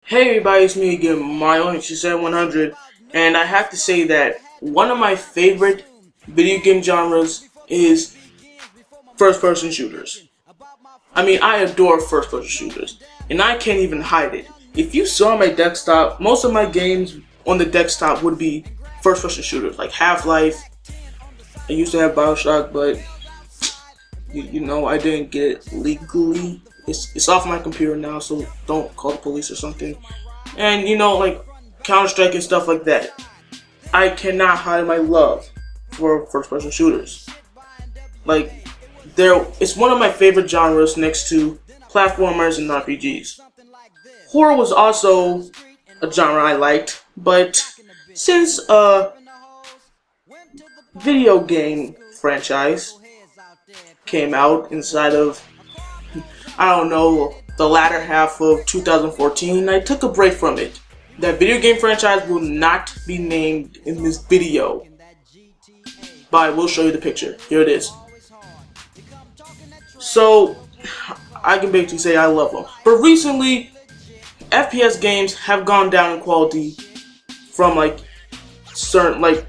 Hey everybody, it's me again, Mario 100, and I have to say that one of my favorite video game genres is first-person shooters. I mean, I adore first-person shooters, and I can't even hide it. If you saw my desktop, most of my games on the desktop would be first-person shooters, like Half-Life. I used to have Bioshock, but I didn't get it legally. It's off my computer now, so don't call the police or something. And like Counter-Strike and stuff like that. I cannot hide my love for first-person shooters. Like, it's one of my favorite genres next to platformers and RPGs. Horror was also a genre I liked, but since a video game franchise came out inside of, I don't know, the latter half of 2014, I took a break from it. That video game franchise will not be named in this video, but I will show you the picture. Here it is. So, I can basically say I love them. But recently, FPS games have gone down in quality from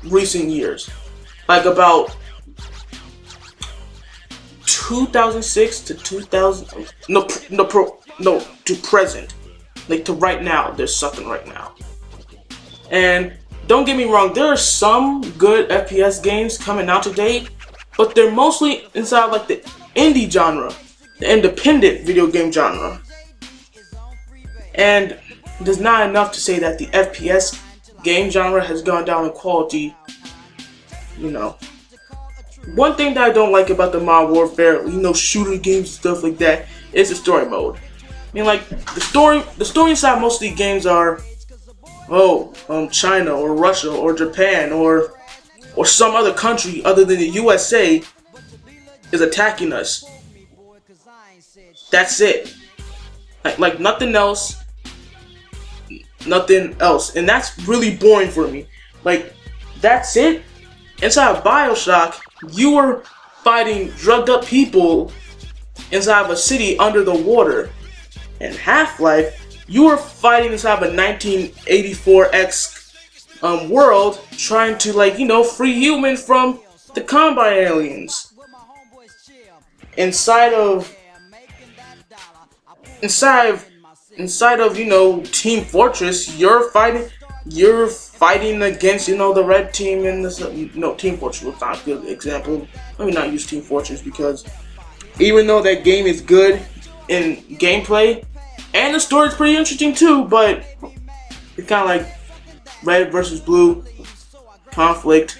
recent years. Like about 2006 to 2000, to present, like to right now. They're sucking right now. And don't get me wrong, there are some good FPS games coming out today, but they're mostly inside like the indie genre, the independent video game genre. And there's not enough to say that the FPS game genre has gone down in quality. One thing that I don't like about the Modern Warfare, shooter games and stuff like that, is the story mode. I mean, like, the story inside most of these games are, China or Russia or Japan or some other country other than the USA is attacking us. That's it. Like nothing else. Nothing else. And that's really boring for me. Like, that's it? Inside of Bioshock, you were fighting drugged up people inside of a city under the water. In Half-Life, you were fighting inside of a 1984-esque world, trying to free humans from the Combine aliens. Inside of Team Fortress, you're fighting against the red team and Team Fortress was not a good example. Let me not use Team Fortress because even though that game is good in gameplay and the story's pretty interesting too, but it's kind of like red versus blue conflict.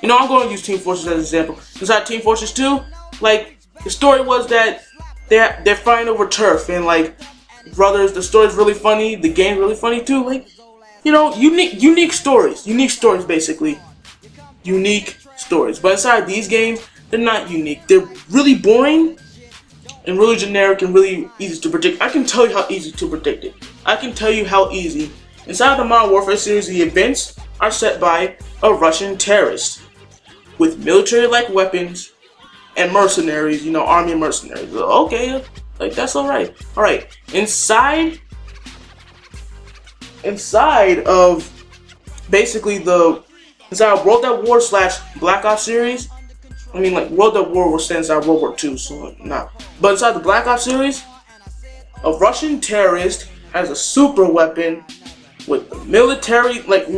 I'm going to use Team Fortress as an example. Inside Team Fortress 2, like, the story was that they're fighting over turf and brothers. The story's really funny. The game's really funny too. Unique stories basically. Unique stories. But inside these games, they're not unique. They're really boring and really generic and really easy to predict. I can tell you how easy to predict it. I can tell you how easy. Inside the Modern Warfare series, the events are set by a Russian terrorist with military-like weapons and mercenaries, army mercenaries. Okay, that's alright. Alright, inside of basically inside World at War / Black Ops series. I mean, like, World at War was set inside World War II, so nah. But inside the Black Ops series, a Russian terrorist has a super weapon with military-like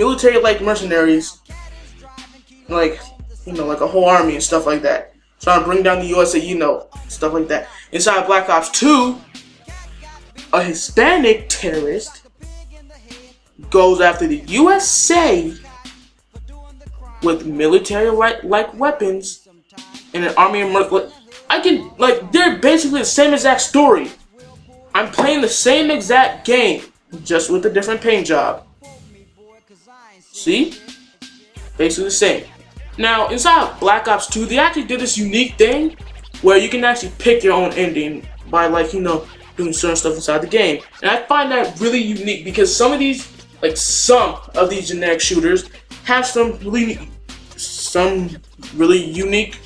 mercenaries, like a whole army and stuff like that, trying to bring down the USA, stuff like that. Inside Black Ops 2, a Hispanic terrorist goes after the USA with military-like weapons and an army of they're basically the same exact story. I'm playing the same exact game, just with a different paint job. See? Basically the same. Now, inside Black Ops 2, they actually did this unique thing where you can actually pick your own ending by doing certain stuff inside the game. And I find that really unique because some of these generic shooters have some really unique,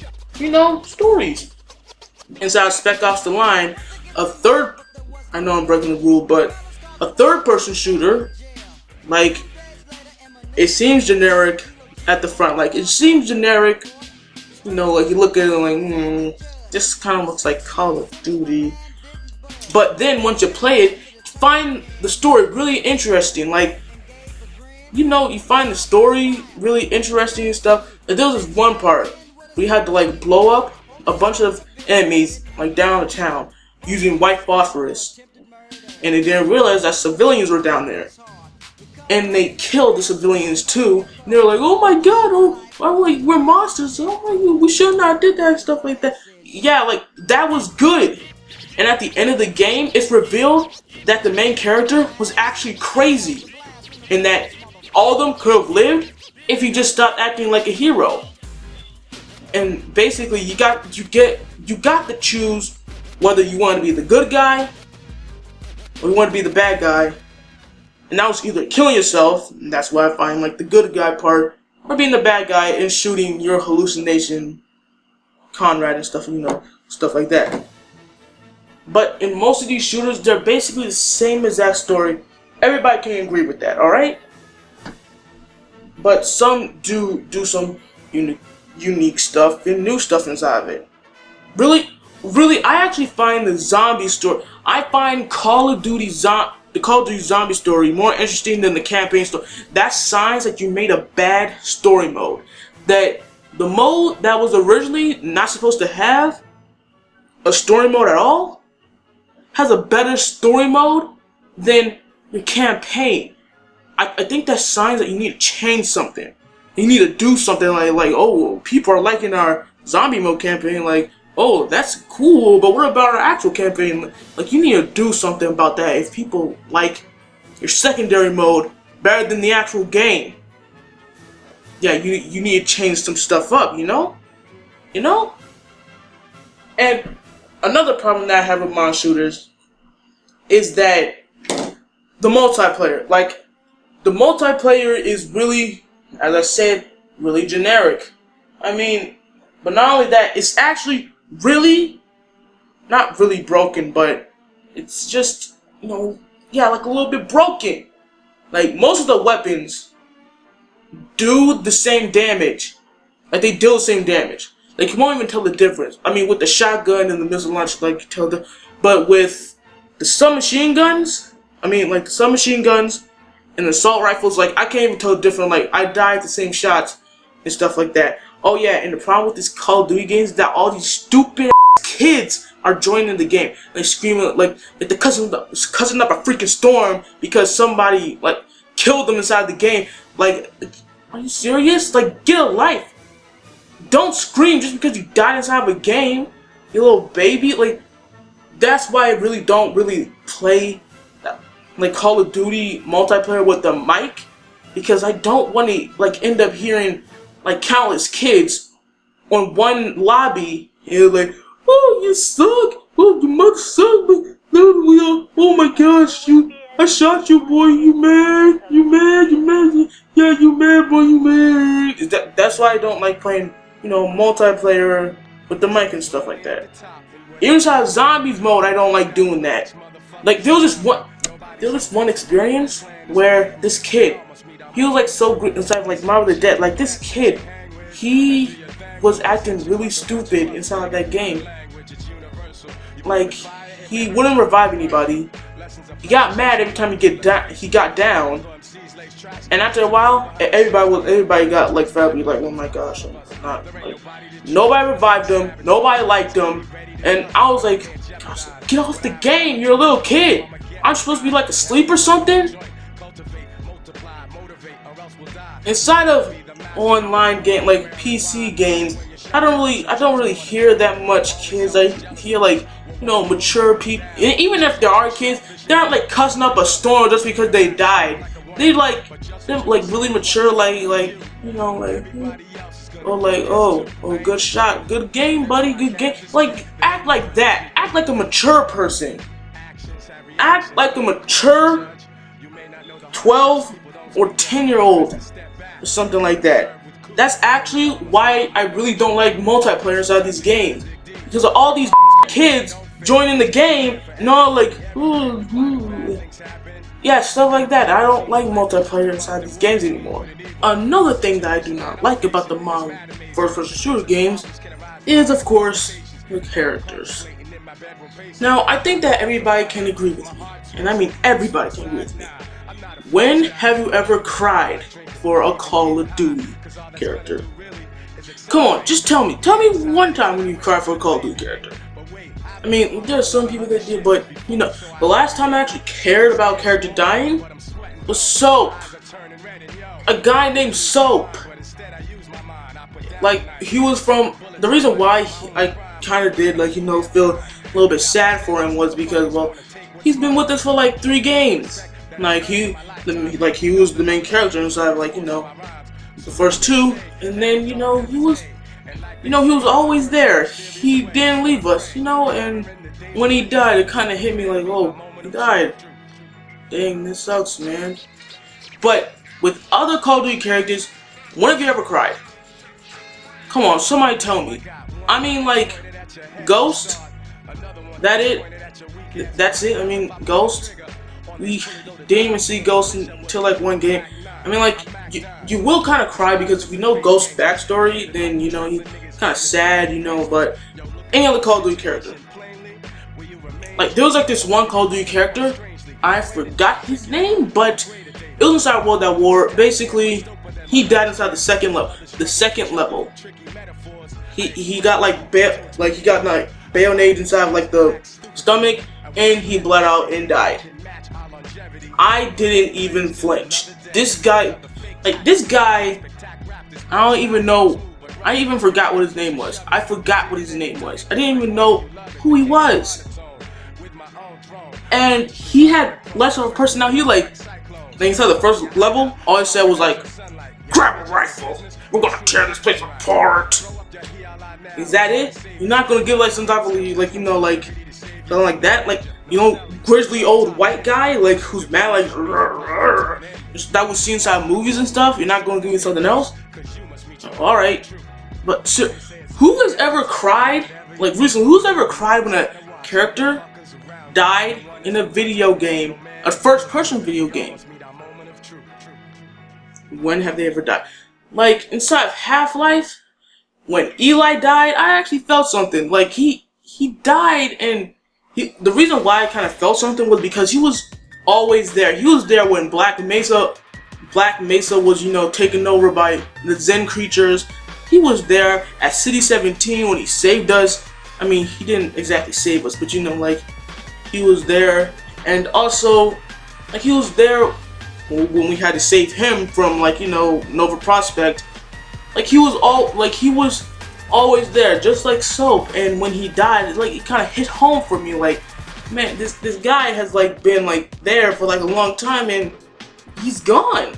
stories. Inside Spec Ops: The Line, I know I'm breaking the rule, but a third-person shooter, like, it seems generic at the front. Like, it seems generic, you know, like you look at it like, this kind of looks like Call of Duty. But then once you play it, you find the story really interesting. Like, you know, you find the story really interesting and stuff. And there was this one part we had to like blow up a bunch of enemies like down the town using white phosphorus, and they didn't realize that civilians were down there, and they killed the civilians too. And they were like, "Oh my God! Oh, like we're monsters! Oh my God, we should not did that," stuff like that. Yeah, like that was good. And at the end of the game, it's revealed that the main character was actually crazy, and that all of them could have lived if he just stopped acting like a hero. And basically, you got to choose whether you want to be the good guy or you want to be the bad guy. And that was either killing yourself, and that's why I find like the good guy part, or being the bad guy and shooting your hallucination Conrad and stuff, you know, stuff like that. But in most of these shooters, they're basically the same exact story. Everybody can agree with that, alright? But some do some unique stuff and new stuff inside of it. Really, I actually find the zombie story, I find the Call of Duty zombie story more interesting than the campaign story. That's signs that you made a bad story mode. That the mode that was originally not supposed to have a story mode at all has a better story mode than your campaign. I think that's signs that you need to change something. You need to do something like, oh, people are liking our zombie mode campaign, like, oh, that's cool, but what about our actual campaign? Like, you need to do something about that if people like your secondary mode better than the actual game. Yeah, you need to change some stuff up, you know? You know? And another problem that I have with mod shooters is that the multiplayer. Like, the multiplayer is really, as I said, really generic. I mean, but not only that, it's actually really, not really broken, but it's just, you know, yeah, like a little bit broken. Like, most of the weapons do the same damage. Like, they deal the same damage. Like, you won't even tell the difference. I mean, with the shotgun and the missile launcher, like, you tell the, but with the submachine guns, I mean, like, the submachine guns and the assault rifles, like, I can't even tell the difference. Like, I die at the same shots and stuff like that. Oh yeah, and the problem with this Call of Duty games is that all these stupid kids are joining the game. Like, screaming, like they're cussing up a freaking storm because somebody, like, killed them inside the game. Like, are you serious? Like, get a life. Don't scream just because you died inside of a game, you little baby. Like, that's why I really don't play like Call of Duty multiplayer with the mic, because I don't want to like end up hearing like countless kids on one lobby and you're like, oh, you suck, oh, you mother suck, oh my gosh, I shot you, boy, you mad, yeah, you mad, boy, you mad. That's why I don't like playing, you know, multiplayer with the mic and stuff like that. Even inside Zombies mode, I don't like doing that. Like, there was this one experience where this kid, he was like so great inside like Marvel the Dead. Like, this kid, he was acting really stupid inside of that game. Like, he wouldn't revive anybody. He got mad every time he got down. And after a while, everybody got like fed up. Like, oh my gosh, nobody revived him, nobody liked him, and I was like, gosh, get off the game, you're a little kid. I'm supposed to be like asleep or something? Inside of online game, like PC games, I don't really hear that much kids. I hear like, you know, mature people. And even if there are kids, they're not like cussing up a storm just because they died. They're like really mature, like you know, like, or like, oh, good shot, good game, buddy, good game. Like, act like that. Act like a mature person. Act like a mature 12 or 10-year-old or something like that. That's actually why I really don't like multiplayer inside these games, because of all these kids joining the game and all like, ooh. Yeah, stuff like that. I don't like multiplayer inside these games anymore. Another thing that I do not like about the modern first-person shooter games is, of course, the characters. Now, I think that everybody can agree with me, and I mean everybody can agree with me. When have you ever cried for a Call of Duty character? Come on, just tell me. Tell me one time when you cried for a Call of Duty character. I mean, there are some people that did, but, you know, the last time I actually cared about a character dying was Soap. A guy named Soap. Like, he was from, the reason why I kind of did, like, you know, feel a little bit sad for him was because, well, he's been with us for like 3 games. Like, he was the main character inside, like, you know, the first 2, and then, you know, he was always there. He didn't leave us, you know, and when he died, it kind of hit me like, oh, he died. Dang, this sucks, man. But with other Call of Duty characters, when have you ever cried? Come on, somebody tell me. I mean, like, Ghost? That's it? I mean, Ghost? We didn't even see Ghost until, like, 1 game. I mean, like, you will kind of cry because if you know Ghost's backstory, then, you know, he's kind of sad, you know, but any other Call of Duty character. Like, there was, like, this one Call of Duty character, I forgot his name, but it was inside World at War. Basically, he died inside the second level. He got, like, bayonet inside, like, the stomach, and he bled out and died. I didn't even flinch. This guy, I don't even know, I even forgot what his name was. I didn't even know who he was. And he had less of a personality. Like inside the first level, all he said was like, grab a rifle, we're gonna tear this place apart. Is that it? You're not gonna give like some type of, like, you know, like, something like that? Like, you know, grizzly old white guy, like, who's mad, like, that we see inside movies and stuff? You're not gonna give me something else? Alright. But, so, who has ever cried, like, recently, who's ever cried when a character died in a video game, a first-person video game? When have they ever died? Like, inside of Half-Life, when Eli died, I actually felt something. Like, he died, and the reason why I kind of felt something was because he was always there. He was there when Black Mesa was, you know, taken over by the Zen creatures. He was there at City 17 when he saved us. I mean, he didn't exactly save us, but, you know, like, he was there. And also, like, he was there when we had to save him from, like, you know, Nova Prospect. Like, he was always there, just like Soap. And when he died, like, it kind of hit home for me. Like, man, this guy has, like, been, like, there for, like, a long time, and he's gone.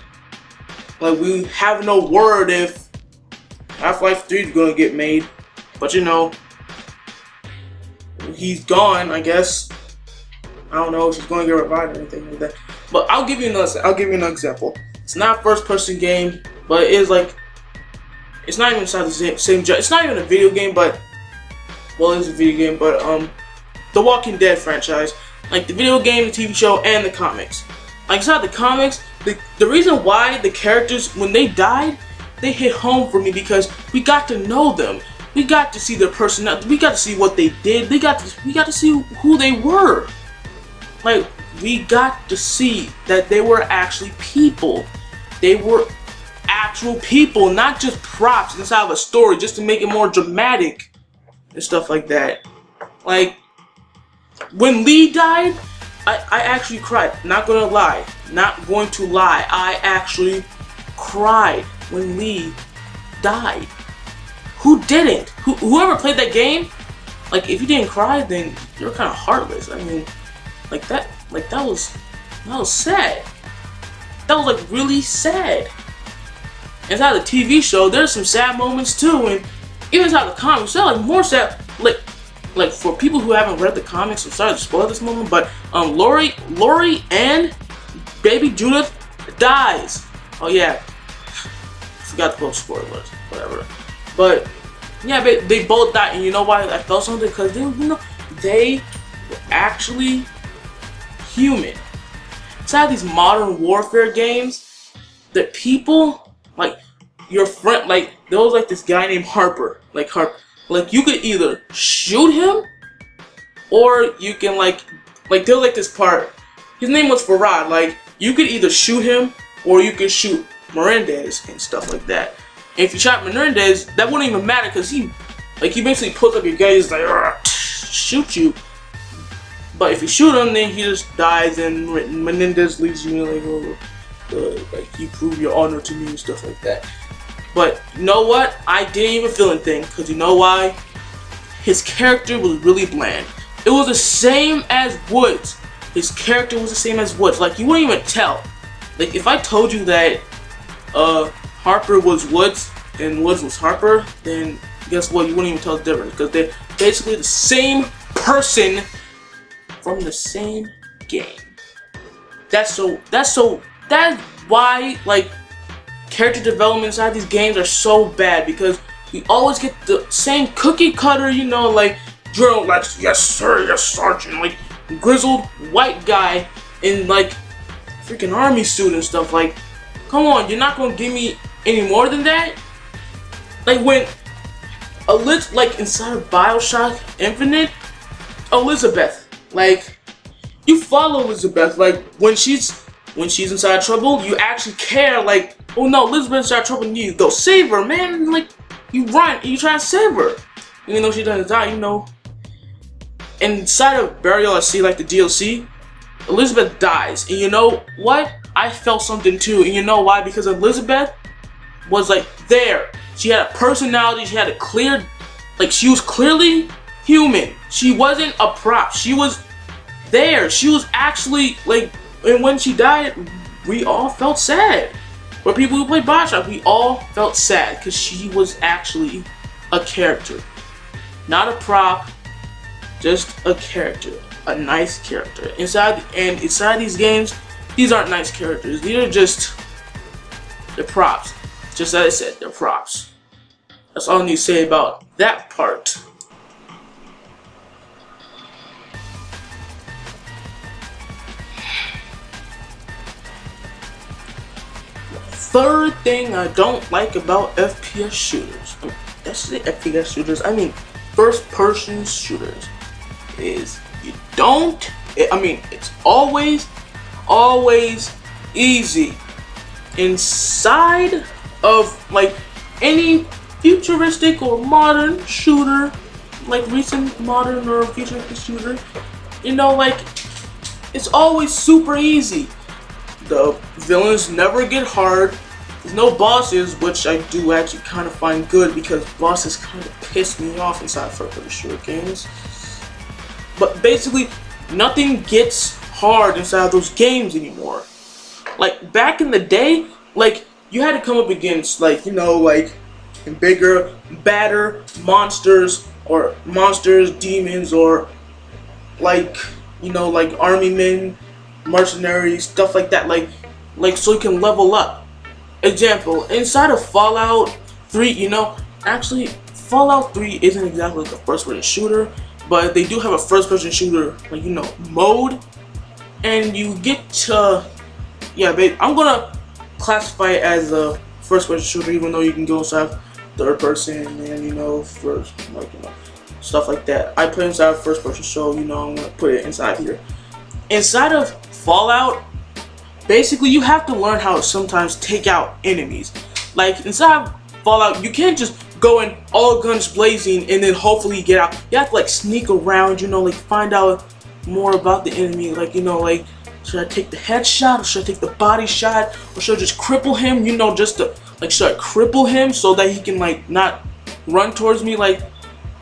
Like, we have no word if Half-Life 3 is gonna get made, but, you know, he's gone, I guess. I don't know if he's gonna get revived or anything like that. But I'll give you another example. It's not a first-person game, but it is, like, it's not even inside the same genre. It's not even a video game, but, well, it's a video game, but, the Walking Dead franchise. Like, the video game, the TV show, and the comics. Like, inside the comics, the reason why the characters, when they died, they hit home for me because we got to know them. We got to see their personality. We got to see what they did. We got to see who they were. Like, we got to see that they were actually people. They were actual people, not just props inside of a story just to make it more dramatic and stuff like that. Like, when Lee died, I actually cried. Not gonna lie. Not going to lie. I actually cried when Lee died. Who didn't? Whoever played that game, like, if you didn't cry, then you're kind of heartless. I mean, like, that was sad. That was, like, really sad. Inside the TV show, there's some sad moments too, and even inside the comics, they're, like, more sad. Like, for people who haven't read the comics, I'm sorry to spoil this moment, but Lori and baby Judith dies. Oh yeah, forgot to post spoilers, whatever. But yeah, they both died, and you know why I felt something? Because they were actually human. inside these modern warfare games, the people, like, your friend, like, there was, like, this guy named Harper. Like, you could either shoot him, or you can, like, there was, like, this part. His name was Farad. Like, you could either shoot him, or you could shoot Menendez and stuff like that. And if you shot Menendez, that wouldn't even matter, because he basically puts up your gun, he's like, shoot you. But if you shoot him, then he just dies, and Menendez leaves you like, like, you prove your honor to me and stuff like that. But you know what? I didn't even feel anything, because you know why? His character was really bland. It was the same as Woods. His character was the same as Woods. Like, you wouldn't even tell. Like, if I told you that Harper was Woods and Woods was Harper, then guess what? You wouldn't even tell the difference, because they're basically the same person from the same game. That's why, like, character development inside these games are so bad, because we always get the same cookie cutter, you know, like, drill, like, yes sir, yes sergeant, like, grizzled white guy in, like, freaking army suit and stuff. Like, come on, you're not gonna give me any more than that? Like, when like, inside of BioShock Infinite, Elizabeth, like, you follow Elizabeth. Like, when she's inside trouble, you actually care. Like, oh no, Elizabeth's inside trouble, you go save her, man. Like, you run and you try to save her, even though she doesn't die, you know. Inside of Burial at Sea, like the DLC, Elizabeth dies, and you know what? I felt something too, and you know why? Because Elizabeth was, like, there. She had a personality. She had a clear, like, she was clearly human. She wasn't a prop. She was there. She was actually, like, and when she died, we all felt sad. For people who played BioShock, we all felt sad, because she was actually a character, not a prop, just a character, a nice character. Inside these games, these aren't nice characters. These are just the props. Just as I said, they're props. That's all I need to say about that part. Third thing I don't like about FPS shooters, that's the FPS shooters, I mean first-person shooters, is it's always easy. Inside of, like, any futuristic or modern shooter, like recent modern or futuristic shooter, you know, like, it's always super easy. The villains never get hard. There's no bosses, which I do actually kind of find good, because bosses kind of piss me off inside first-person shooter games. But basically, nothing gets hard inside those games anymore. Like, back in the day, like, you had to come up against, like, you know, like, bigger, badder monsters, demons, or, like, you know, like, army men, mercenaries, stuff like that, like, so you can level up. Example, inside of Fallout 3, you know, actually, Fallout 3 isn't exactly like a first-person shooter, but they do have a first-person shooter, like, you know, mode, and you get to, yeah, babe, I'm gonna classify it as a first-person shooter, even though you can go inside third-person and, you know, first, like, you know, stuff like that. I play inside first-person, so, you know, I'm gonna put it inside here. Inside of Fallout, basically, you have to learn how to sometimes take out enemies. Like, inside Fallout, you can't just go in all guns blazing and then hopefully get out. You have to, like, sneak around, you know, like, find out more about the enemy. Like, you know, like, should I take the headshot, or should I take the body shot, or should I just cripple him, you know, just to, like, should I cripple him so that he can, like, not run towards me? Like,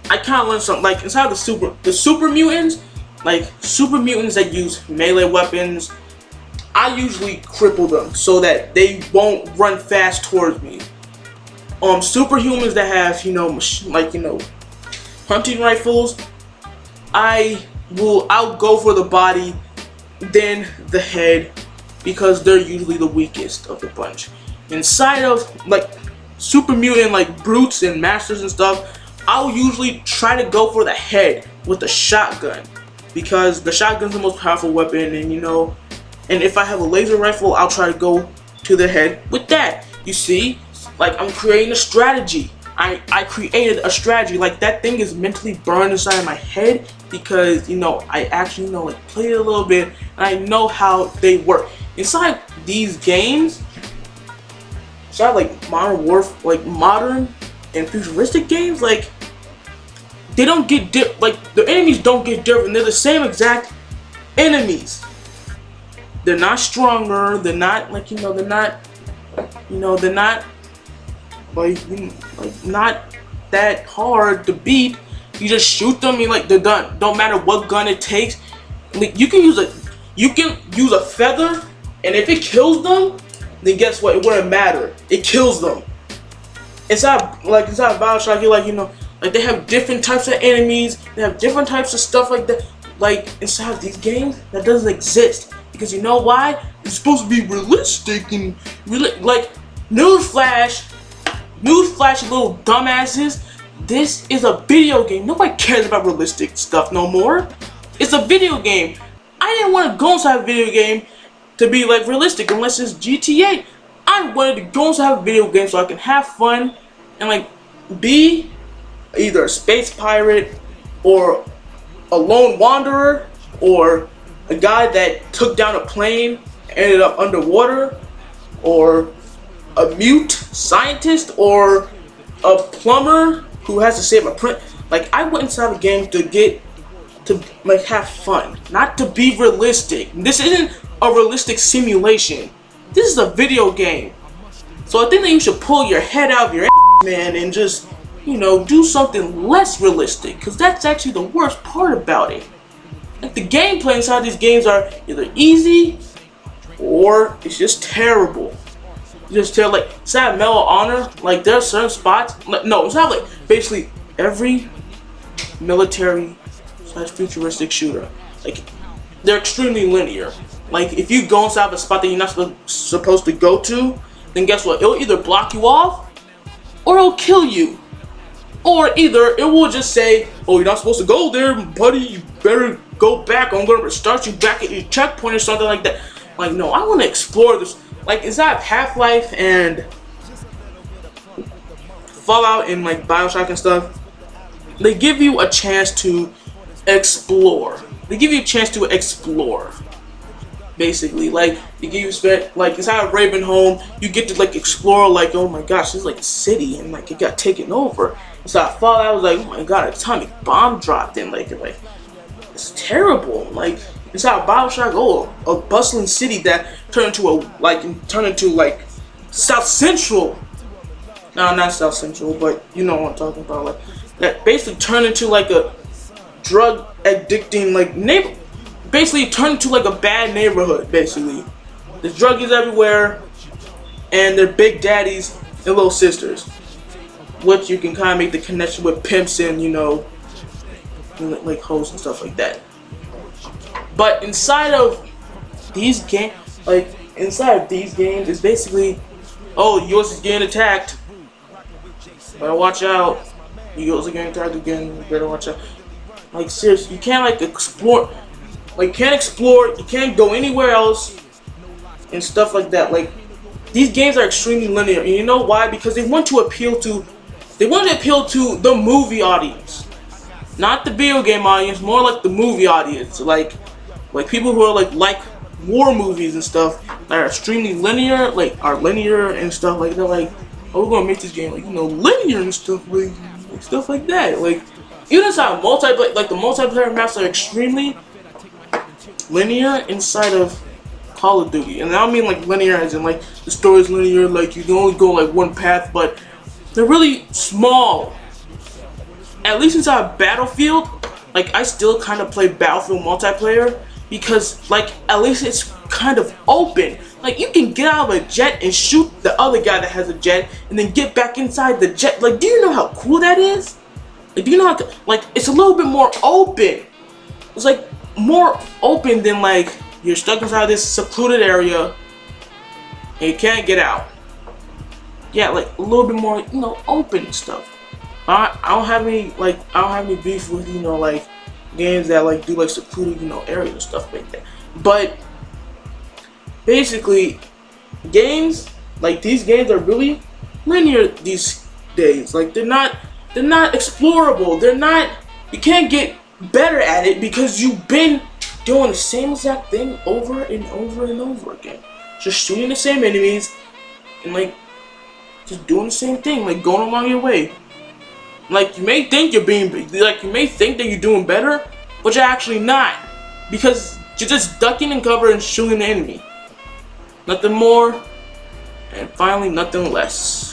I kind of learned something. Like, inside the super mutants, like, super mutants that use melee weapons, I usually cripple them so that they won't run fast towards me. Superhumans that have, you know, like, you know, hunting rifles, I'll go for the body, then the head, because they're usually the weakest of the bunch. Inside of, like, super mutant, like, brutes and masters and stuff, I'll usually try to go for the head with the shotgun, because the shotgun's the most powerful weapon, and, you know, and if I have a laser rifle, I'll try to go to the head with that. You see, like I'm creating a strategy. I created a strategy. Like that thing is mentally burned inside of my head because I actually like played it a little bit and I know how they work. Inside these games, inside like modern and futuristic games, like they don't get like the enemies don't get different. They're the same exact enemies. They're not stronger. They're not like they're not not that hard to beat. You just shoot them and like they're done. Don't matter what gun it takes. Like you can use a feather, and if it kills them, then guess what? It wouldn't matter. It kills them. Inside BioShock, you're like they have different types of enemies. They have different types of stuff like that. Like inside these games, that doesn't exist because you know why? It's supposed to be realistic and like newsflash, little dumbasses. This is a video game. Nobody cares about realistic stuff no more. It's a video game. I didn't want to go inside a video game to be like realistic unless it's GTA. I wanted to go inside a video game so I can have fun and like be either a space pirate or a lone wanderer or a guy that took down a plane, ended up underwater, or a mute scientist, or a plumber who has to save a print. Like I went inside a game to like have fun, not to be realistic. This isn't a realistic simulation. This is a video game. So I think that you should pull your head out of your ass, man, and just do something less realistic, because that's actually the worst part about it. Like the gameplay inside these games are either easy or it's just terrible. Just tell like inside Medal of Honor, like there are certain spots. No, it's not like basically every military / futuristic shooter. Like they're extremely linear. Like if you go inside a spot that you're not supposed to go to, then guess what? It'll either block you off or it'll kill you. Or either it will just say, oh, you're not supposed to go there, buddy, you better go back, I'm gonna start you back at your checkpoint or something like that. Like, no, I wanna explore this. Like, inside Half-Life and Fallout and like BioShock and stuff, they give you a chance to explore. Basically, like they give you like inside Ravenholm, you get to like explore. Like, oh my gosh, this is like a city, and like it got taken over. Inside Fallout, I was like, oh my god, an atomic bomb dropped in. Like it's terrible. Like inside BioShock, oh, a bustling city that turned into like South Central. No, not South Central, but you know what I'm talking about. Like that basically turned into like a drug addicting like neighbor. Basically turned into like a bad neighborhood. Basically, there's druggies everywhere, and they're big daddies and little sisters, which you can kind of make the connection with pimps and like hoes and stuff like that. But inside of these games, it's basically, oh, yours is getting attacked. Better watch out. Yours are getting attacked again. Better watch out. Like seriously, you can't like explore. Like you can't go anywhere else and stuff like that. Like these games are extremely linear, and you know why? Because they want to appeal to the movie audience, not the video game audience, more like the movie audience, like people who are like war movies and stuff that are extremely linear, are linear and stuff like that. Like, oh, we're gonna make this game like linear and stuff like stuff like that. Like even inside multiplayer, like the multiplayer maps are extremely linear inside of Call of Duty, and I don't mean like linear as in like the story's linear, like you can only go like one path, but they're really small. At least inside Battlefield, like I still kind of play Battlefield multiplayer because like at least it's kind of open. Like you can get out of a jet and shoot the other guy that has a jet, and then get back inside the jet. Like, do you know how cool that is? Like, do you know how like it's a little bit more open? It's like more open than like you're stuck inside this secluded area and you can't get out. Yeah, like a little bit more, open stuff. I don't have any beef with like games that like do like secluded areas and stuff like that. But basically, games like these games are really linear these days. Like they're not explorable. They're not. You can't get better at it because you've been doing the same exact thing over and over and over again. Just shooting the same enemies and like just doing the same thing, like going along your way. Like you may think you're being, like you may think that you're doing better, but you're actually not, because you're just ducking and cover and shooting the enemy. Nothing more, and finally nothing less.